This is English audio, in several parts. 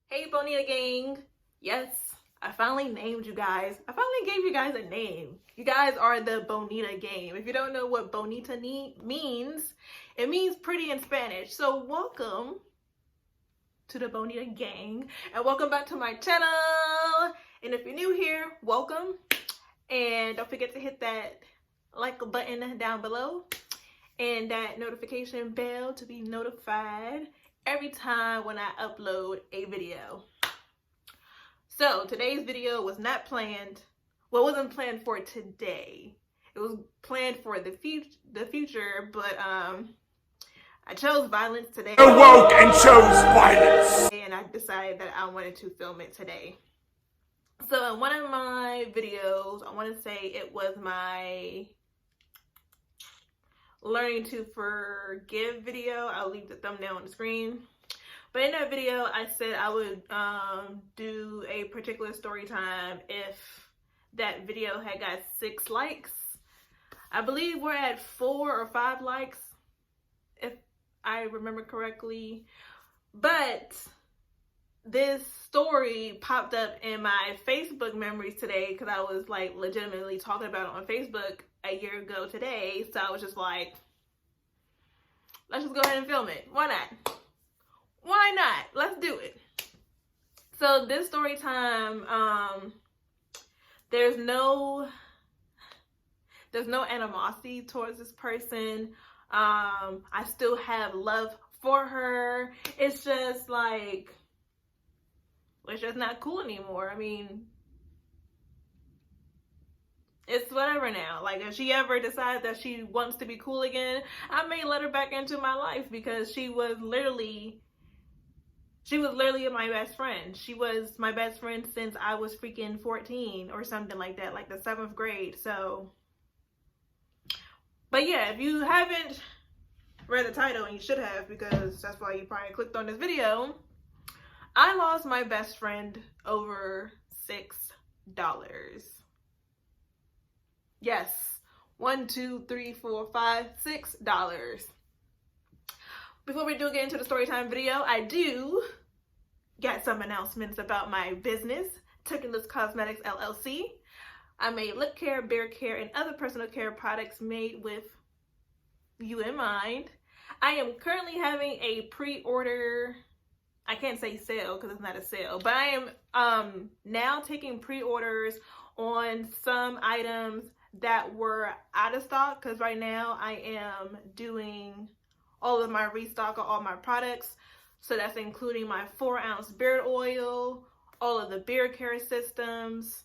Hey Bonita gang, yes, I finally named you guys. I finally gave you guys a name. You guys are the Bonita gang. If you don't know what Bonita means, it means pretty in Spanish. So welcome to the Bonita gang and welcome back to my channel. And if you're new here, welcome. And don't forget to hit that like button down below and that notification bell to be notified every time when I upload a video. So today's video was not planned. Well, it wasn't planned for today. It was planned for the future, but I chose violence today. Awoke and chose violence. And I decided that I wanted to film it today. So in one of my videos, I want to say it was my learning to forgive video. I'll leave the thumbnail on the screen. But in that video, I said I would do a particular story time if that video had got 6 likes. I believe we're at 4 or 5 likes, if I remember correctly. But this story popped up in my Facebook memories today because I was like legitimately talking about it on Facebook a year ago today. So I was just like, let's just go ahead and film it. Why not? Why not? Let's do it. So this story time, there's no animosity towards this person. I still have love for her. It's just like, it's just not cool anymore. I mean, it's whatever now. Like, if she ever decides that she wants to be cool again, I may let her back into my life because she was literally my best friend. She was my best friend since I was freaking 14 or something like that, like the 7th grade. So, but yeah, if you haven't read the title, and you should have because that's why you probably clicked on this video, I lost my best friend over $6. Yes, $1, 2, 3, 4, 5, $6. Before we do get into the story time video, I do got some announcements about my business, Tickless Cosmetics LLC. I make lip care, beard care, and other personal care products made with you in mind. I am currently having a pre-order, I can't say sale because it's not a sale, but I am now taking pre-orders on some items that were out of stock because right now I am doing all of my restock of all my products. So that's including my 4-ounce beard oil, all of the beard care systems.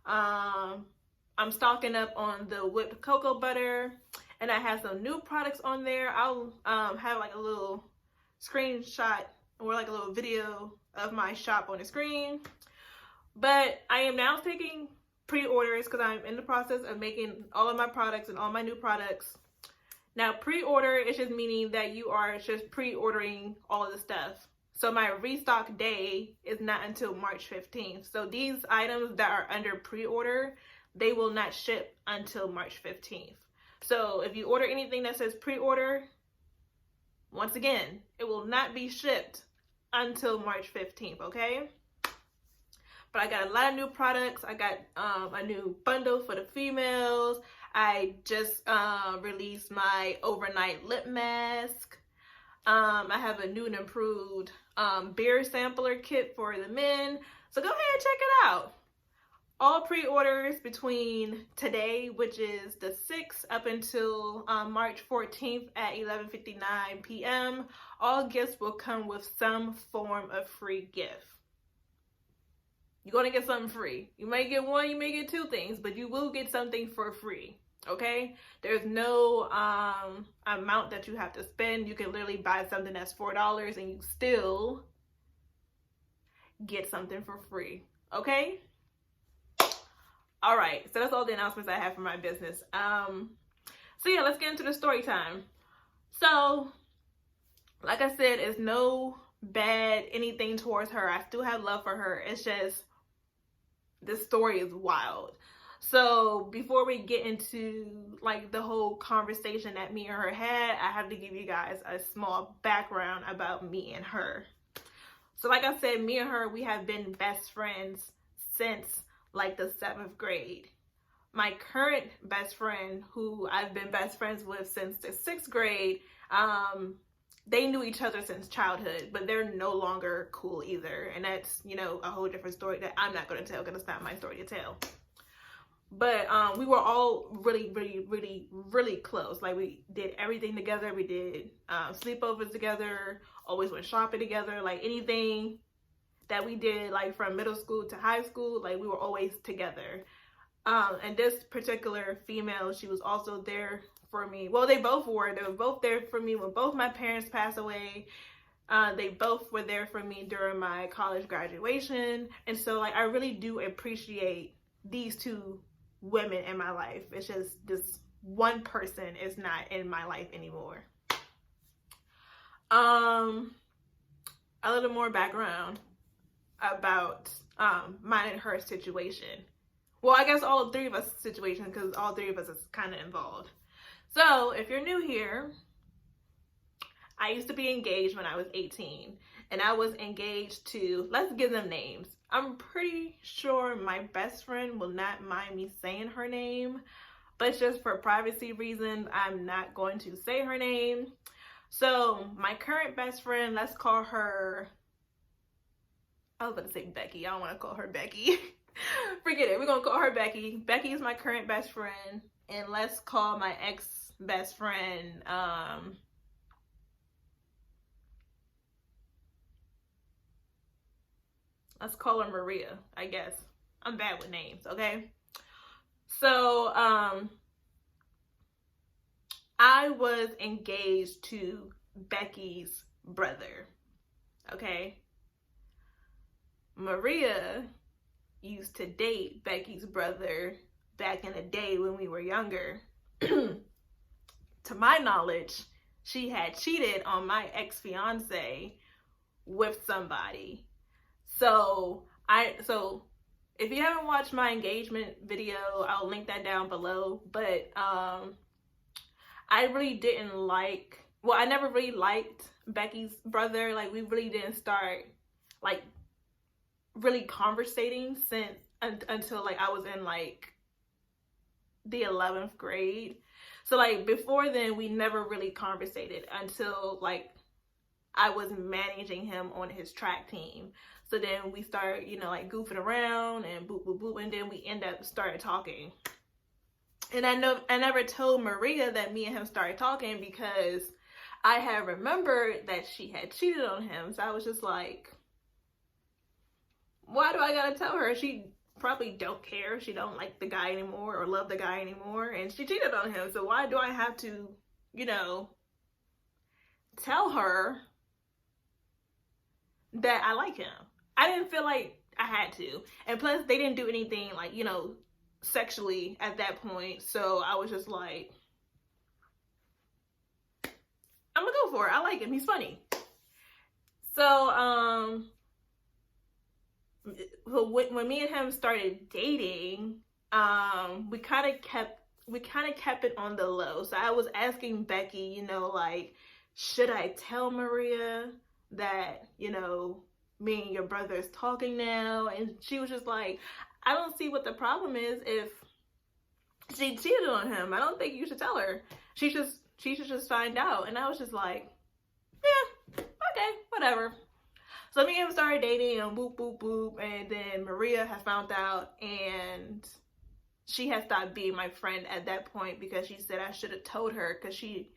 I'm stocking up on the whipped cocoa butter, and I have some new products on there. I'll have like a little screenshot or like a little video of my shop on the screen. But I am now taking pre-orders because I'm in the process of making all of my products and all my new products. Now, pre-order is just meaning that you are just pre-ordering all of the stuff. So my restock day is not until March 15th. So these items that are under pre-order, they will not ship until March 15th. So if you order anything that says pre-order, once again, it will not be shipped until March 15th, okay? But I got a lot of new products. I got a new bundle for the females. I just released my overnight lip mask. I have a new and improved beer sampler kit for the men. So go ahead and check it out. All pre-orders between today, which is the 6th, up until March 14th at 11:59 p.m. All gifts will come with some form of free gift. You're going to get something free. You may get one, you may get 2 things, but you will get something for free, okay? There's no amount that you have to spend. You can literally buy something that's $4 and you still get something for free, okay? All right, so that's all the announcements I have for my business. So yeah, let's get into the story time. So, like I said, it's no bad anything towards her. I still have love for her. It's just, this story is wild. So before we get into like the whole conversation that me and her had, I have to give you guys a small background about me and her. So like I said, me and her, we have been best friends since like the 7th grade. My current best friend, who I've been best friends with since the 6th grade, they knew each other since childhood, but they're no longer cool either. And that's, you know, a whole different story that I'm not going to tell because it's not my story to tell. But we were all really close. Like, we did everything together. We did sleepovers together, always went shopping together. Like, anything that we did, like from middle school to high school, like we were always together. And this particular female, she was also there for me. Well, they both were. They were both there for me when both my parents passed away. They both were there for me during my college graduation. And so, like, I really do appreciate these two women in my life. It's just this one person is not in my life anymore. A little more background about mine and her situation. Well, I guess all three of us situation, because all three of us is kind of involved. So if you're new here, I used to be engaged when I was 18, and I was engaged to, let's give them names. I'm pretty sure my best friend will not mind me saying her name, but just for privacy reasons, I'm not going to say her name. So my current best friend, let's call her, I was about to say Becky. I don't want to call her Becky. Forget it. We're going to call her Becky. Becky is my current best friend, and let's call my ex-best friend, let's call her Maria, I guess. I'm bad with names, okay? So, I was engaged to Becky's brother, okay? Maria used to date Becky's brother back in the day when we were younger. To my knowledge, she had cheated on my ex-fiance with somebody. So if you haven't watched my engagement video, I'll link that down below. But I really didn't like, well, I never really liked Becky's brother. Like, we really didn't start like really conversating until like I was in like the 11th grade. So like before then, we never really conversated until like I was managing him on his track team. So then we started, you know, like goofing around and boop, boop, boop. And then we started talking. And I never told Maria that me and him started talking because I had remembered that she had cheated on him. So I was just like, why do I gotta tell her? She probably don't care. She don't like the guy anymore or love the guy anymore. And she cheated on him. So why do I have to, you know, tell her that I like him? I didn't feel like I had to. And plus, they didn't do anything like, you know, sexually at that point. So I was just like, I'm gonna go for it. I like him. He's funny. So, when me and him started dating, we kind of kept it on the low. So I was asking Becky, you know, like, should I tell Maria that, you know, me and your brother is talking now? And she was just like, I don't see what the problem is if she cheated on him. I don't think you should tell her. She should just find out. And I was just like, yeah, okay, whatever. So me and him started dating and boop, boop, boop. And then Maria had found out, and she had stopped being my friend at that point because she said I should have told her, because she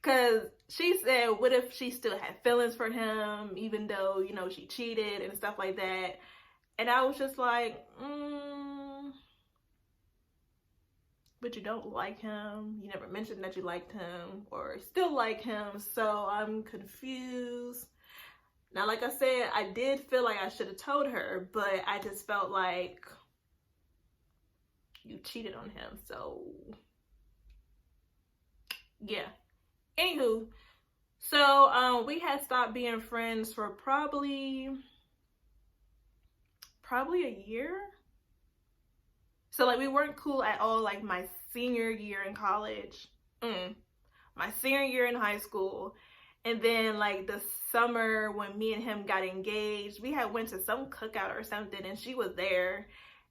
said, what if she still had feelings for him, even though, you know, she cheated and stuff like that. And I was just like, but you don't like him. You never mentioned that you liked him or still like him. So I'm confused. Now, like I said, I did feel like I should have told her, but I just felt like you cheated on him. So, yeah. Anywho, so we had stopped being friends for probably a year. So like we weren't cool at all like my senior year in college, my senior year in high school, and then like the summer when me and him got engaged, we had went to some cookout or something and she was there,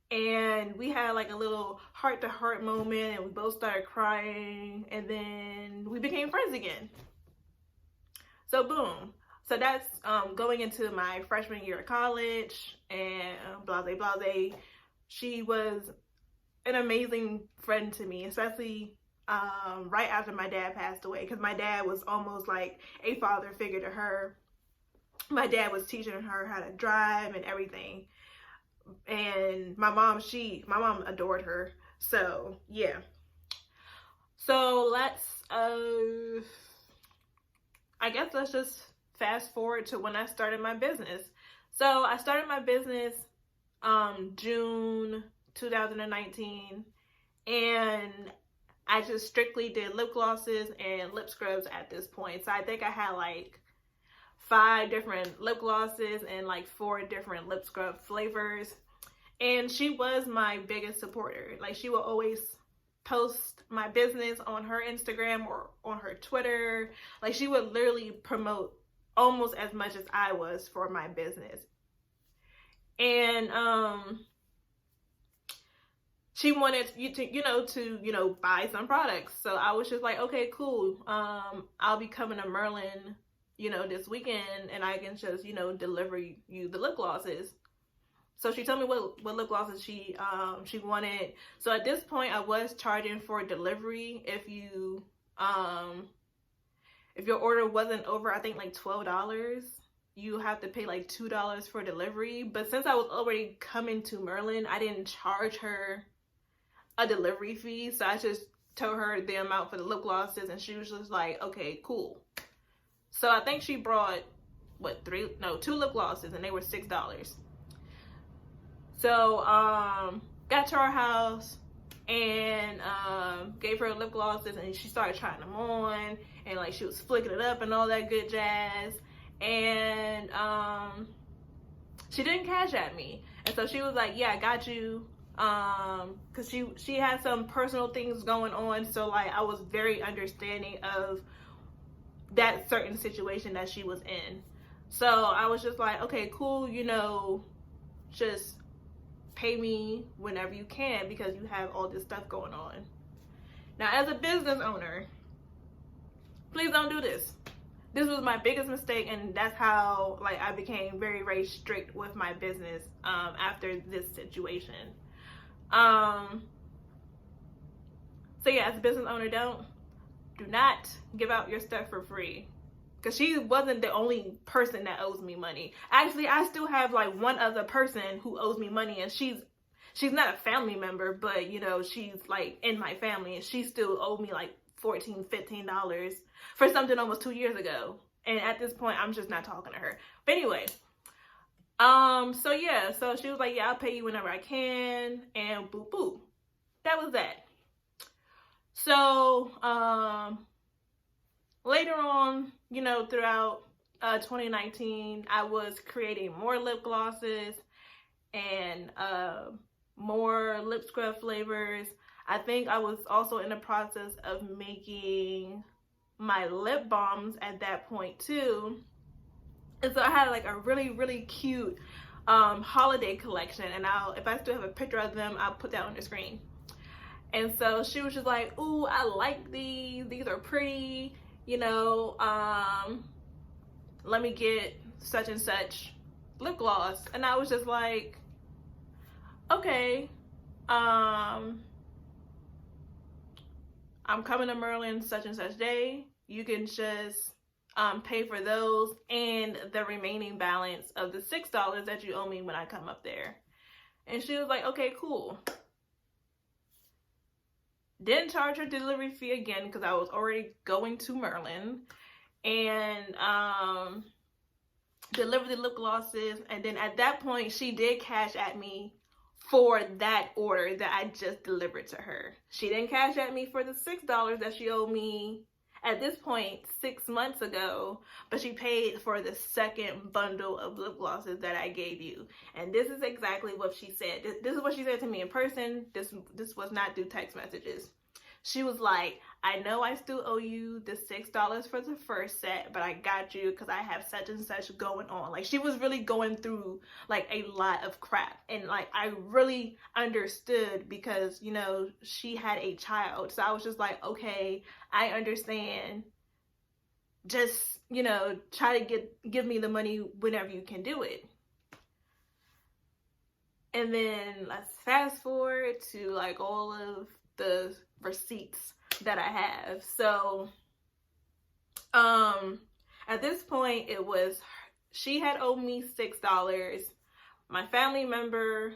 and we had like a little heart-to-heart moment and we both started crying, and then we became friends again. So boom. So that's going into my freshman year of college, and blase blase. She was an amazing friend to me, especially right after my dad passed away, because my dad was almost like a father figure to her. My dad was teaching her how to drive and everything, and my mom adored her. So yeah. So I guess let's just fast forward to when I started my business. So I started my business June 2019, and I just strictly did lip glosses and lip scrubs at this point. So I think I had like 5 different lip glosses and like 4 different lip scrub flavors. And she was my biggest supporter. Like, she will always post my business on her Instagram or on her Twitter. Like, she would literally promote almost as much as I was for my business. And she wanted you to buy some products. So I was just like, okay, cool. I'll be coming to Merlin, this weekend, and I can just, deliver you the lip glosses. So she told me what lip glosses she wanted. So at this point, I was charging for delivery. If your order wasn't over, I think like $12, you have to pay like $2 for delivery. But since I was already coming to Merlin, I didn't charge her a delivery fee. So I just told her the amount for the lip glosses, and she was just like, okay, cool. So I think she brought 2 lip glosses, and they were $6. So got to our house and gave her lip glosses, and she started trying them on, and like she was flicking it up and all that good jazz. And she didn't cash at me, and so she was like, yeah, I got you, because she had some personal things going on. So like I was very understanding of that certain situation that she was in. So I was just like, okay, cool, just pay me whenever you can, because you have all this stuff going on. Now, as a business owner, please don't do this. This was my biggest mistake, and that's how like I became very, very strict with my business after this situation. So yeah, as a business owner, do not give out your stuff for free. Because she wasn't the only person that owes me money. Actually, I still have like one other person who owes me money, and she's not a family member, but she's like in my family, and she still owed me like $14, $15 for something almost 2 years ago. And at this point, I'm just not talking to her. But anyway, so yeah, so she was like, yeah, I'll pay you whenever I can, and boop boop. That was that. So later on, throughout 2019, I was creating more lip glosses and more lip scrub flavors. I think I was also in the process of making my lip balms at that point too. And so I had like a really, really cute holiday collection, and if I still have a picture of them, I'll put that on the screen. And so she was just like, ooh, I like these are pretty, let me get such and such lip gloss. And I was just like, okay, I'm coming to Merlin such and such day. You can just pay for those and the remaining balance of the $6 that you owe me when I come up there. And she was like, okay, cool. Didn't charge her delivery fee again, because I was already going to Merlin, and delivered the lip glosses. And then at that point, she did cash at me for that order that I just delivered to her. She didn't cash at me for the $6 that she owed me at this point 6 months ago, but she paid for the second bundle of lip glosses that I gave you. And this is exactly what she said. This is what she said to me in person. This was not through text messages. She was like, I know I still owe you the $6 for the first set, but I got you because I have such and such going on. Like, she was really going through like a lot of crap. And like, I really understood because, you know, she had a child. So I was just like, okay, I understand. Just, you know, try to give me the money whenever you can do it. And then let's fast forward to like all of the receipts that I have. So at this point, it was, she had owed me $6. My family member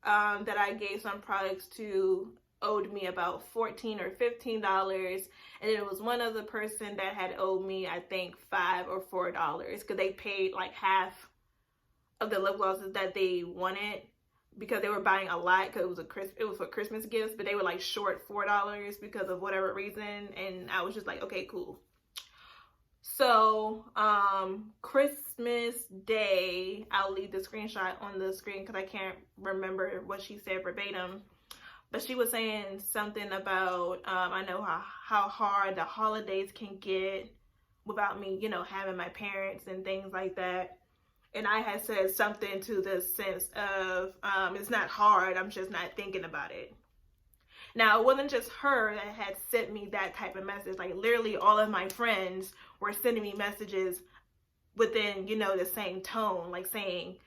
that I gave some products to owed me about $14 or $15, and it was one other person that had owed me, I think, $5 or $4 because they paid like half of the lip glosses that they wanted, because they were buying a lot because it was for Christmas gifts, but they were like short $4 because of whatever reason. And I was just like, okay, cool. So Christmas Day, I'll leave the screenshot on the screen because I can't remember what she said verbatim, but she was saying something about I know how hard the holidays can get without me, you know, having my parents and things like that. And I had said something to the sense of, it's not hard, I'm just not thinking about it. Now, it wasn't just her that had sent me that type of message. Like, literally all of my friends were sending me messages within, you know, the same tone, like saying,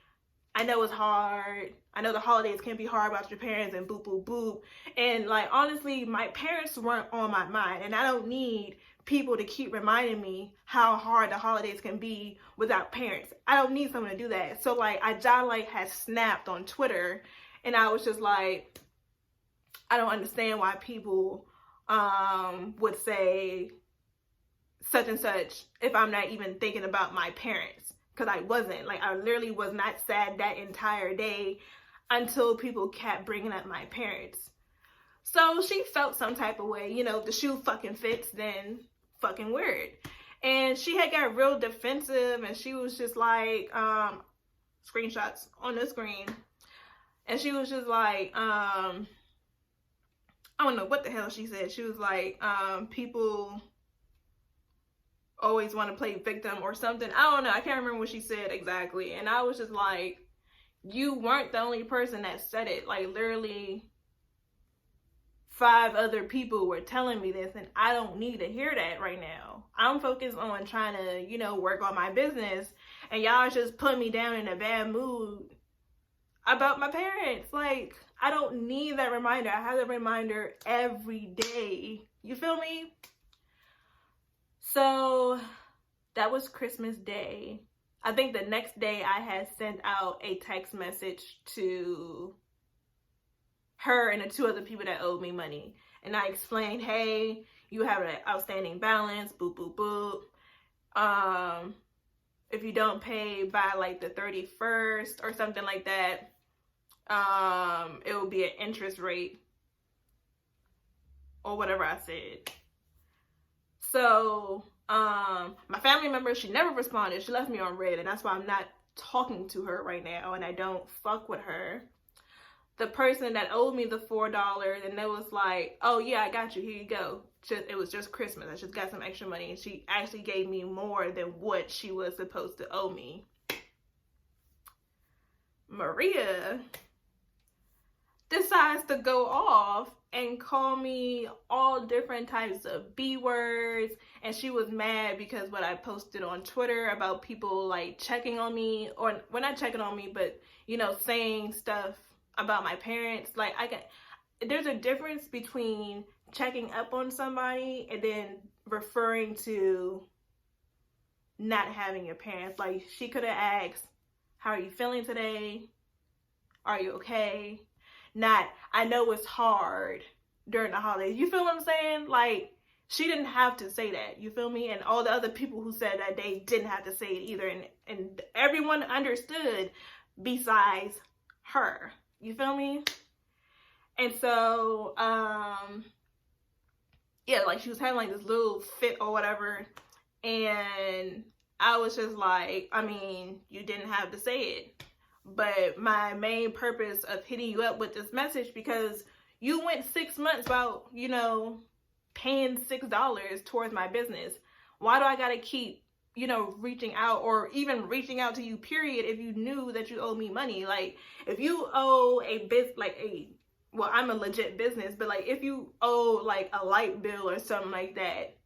I know it's hard. I know the holidays can be hard without your parents and boop, boop, boop. And like, honestly, my parents weren't on my mind, and I don't need people to keep reminding me how hard the holidays can be without parents. I don't need someone to do that. So like, I just like had snapped on Twitter, and I was just like, I don't understand why people would say such and such if I'm not even thinking about my parents, because I wasn't. Like, I literally was not sad that entire day until people kept bringing up my parents. So she felt some type of way, you know, if the shoe fucking fits, then fucking weird. And she had got real defensive, and she was just like, screenshots on the screen, and she was just like, I don't know what the hell she said. She was like, people always want to play victim or something. I don't know. I can't remember what she said exactly. And I was just like, you weren't the only person that said it. Like, literally 5 other people were telling me this, and I don't need to hear that right now. I'm focused on trying to, you know, work on my business, and y'all just put me down in a bad mood about my parents. Like, I don't need that reminder. I have that reminder every day. You feel me? So that was Christmas Day. I think the next day I had sent out a text message to her and the 2 other people that owed me money. And I explained, hey, you have an outstanding balance, boop, boop, boop. If you don't pay by like the 31st or something like that, it will be an interest rate or whatever I said. So my family member, she never responded. She left me on red, and that's why I'm not talking to her right now, and I don't fuck with her. The person that owed me the $4, and it was like, oh yeah, I got you, here you go. It was just Christmas, I just got some extra money, and she actually gave me more than what she was supposed to owe me. Maria decides to go off and call me all different types of B words, and she was mad because what I posted on Twitter about people like checking on me, or well, not checking on me, but you know, saying stuff about my parents. Like, there's a difference between checking up on somebody and then referring to not having your parents. Like, she could have asked, how are you feeling today? Are you okay? Not, I know it's hard during the holidays. You feel what I'm saying? Like, she didn't have to say that. You feel me? And all the other people who said that, they didn't have to say it either. And everyone understood besides her. You feel me? And so, yeah, like she was having like this little fit or whatever. And I was just like, I mean, you didn't have to say it. But my main purpose of hitting you up with this message, because you went 6 months without, you know, paying $6 towards my business. Why do I gotta keep, you know, reaching out, or even reaching out to you, period, if you knew that you owe me money? Like, if you owe well, I'm a legit business, but like, if you owe like a light bill or something like that,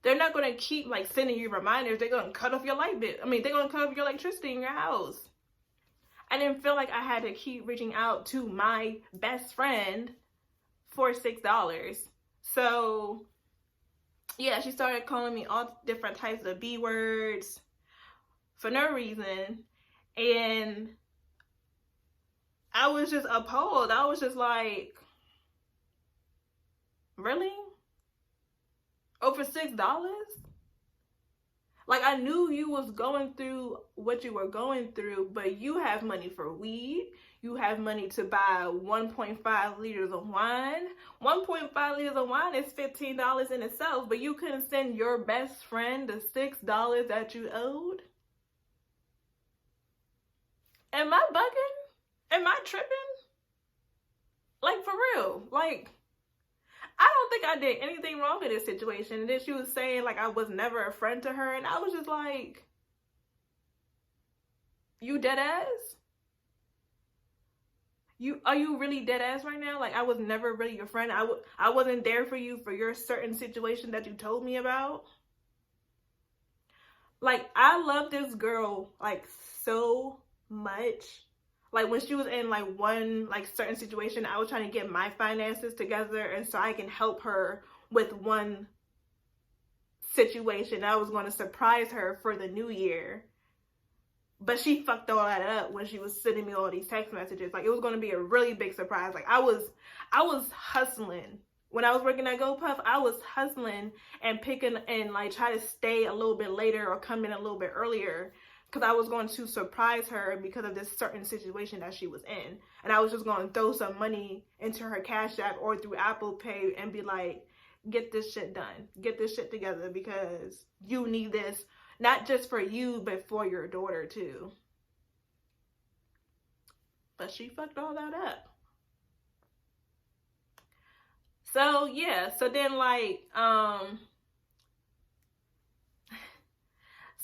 they're not gonna keep like sending you reminders. They're gonna cut off your light bill. I mean, they're gonna cut off your electricity in your house. I didn't feel like I had to keep reaching out to my best friend for $6. So yeah, she started calling me all different types of B words for no reason. And I was just appalled. I was just like, really? Over $6? Like, I knew you was going through what you were going through, but you have money for weed. You have money to buy 1.5 liters of wine. 1.5 liters of wine is $15 in itself, but you couldn't send your best friend the $6 that you owed? Am I bugging? Am I tripping? Like, for real. Like, I don't think I did anything wrong in this situation. And then she was saying like I was never a friend to her, and I was just like, you dead ass? Are you really dead ass right now? Like, I was never really your friend. I wasn't there for you for your certain situation that you told me about. Like, I love this girl like so much. Like, when she was in like one like certain situation, I was trying to get my finances together, and so I can help her with one situation. I was going to surprise her for the new year, but she fucked all that up when she was sending me all these text messages. Like, it was going to be a really big surprise. Like, I was hustling when I was working at GoPuff. I was hustling and picking and like try to stay a little bit later or come in a little bit earlier, because I was going to surprise her because of this certain situation that she was in. And I was just going to throw some money into her Cash App or through Apple Pay and be like, get this shit done. Get this shit together, because you need this, not just for you, but for your daughter too. But she fucked all that up. So yeah, so then like,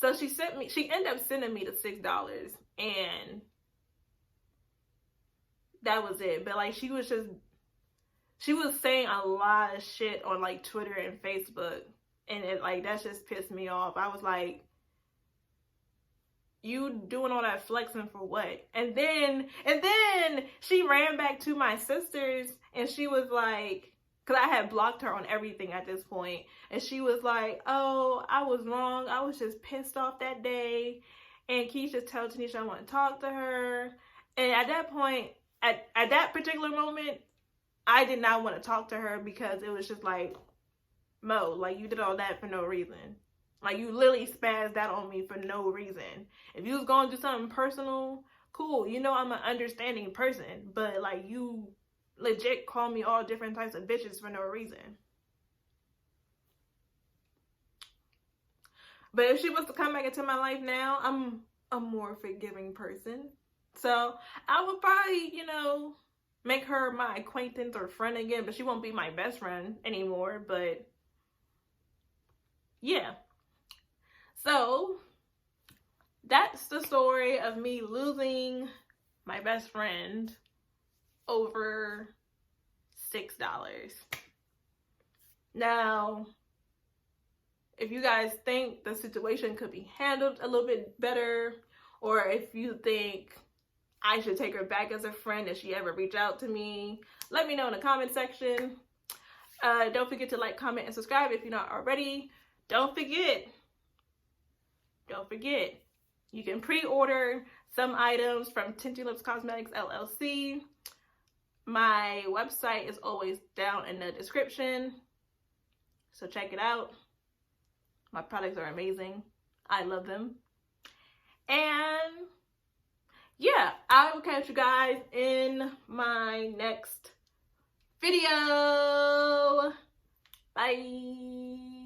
so she ended up sending me the $6, and that was it. But like, she was saying a lot of shit on like Twitter and Facebook, and it like, that just pissed me off. I was like, you doing all that flexing for what? And then she ran back to my sisters, and she was like, because I had blocked her on everything at this point. And she was like, oh, I was wrong. I was just pissed off that day. And can you just tell Tanisha I want to talk to her? And at that point, at that particular moment, I did not want to talk to her, because it was just like, Mo, like, you did all that for no reason. Like, you literally spazzed out on me for no reason. If you was going to do something personal, cool. You know I'm an understanding person. But like, you legit call me all different types of bitches for no reason. But if she was to come back into my life now, I'm a more forgiving person. So I would probably, you know, make her my acquaintance or friend again, but she won't be my best friend anymore. But yeah. So that's the story of me losing my best friend over $6. Now, if you guys think the situation could be handled a little bit better, or if you think I should take her back as a friend if she ever reach out to me, let me know in the comment section. Don't forget to like, comment, and subscribe if you're not already. Don't forget, you can pre-order some items from Tinted Lips Cosmetics LLC. My website is always down in the description, so check it out. My products are amazing. I love them. And yeah, I will catch you guys in my next video. Bye.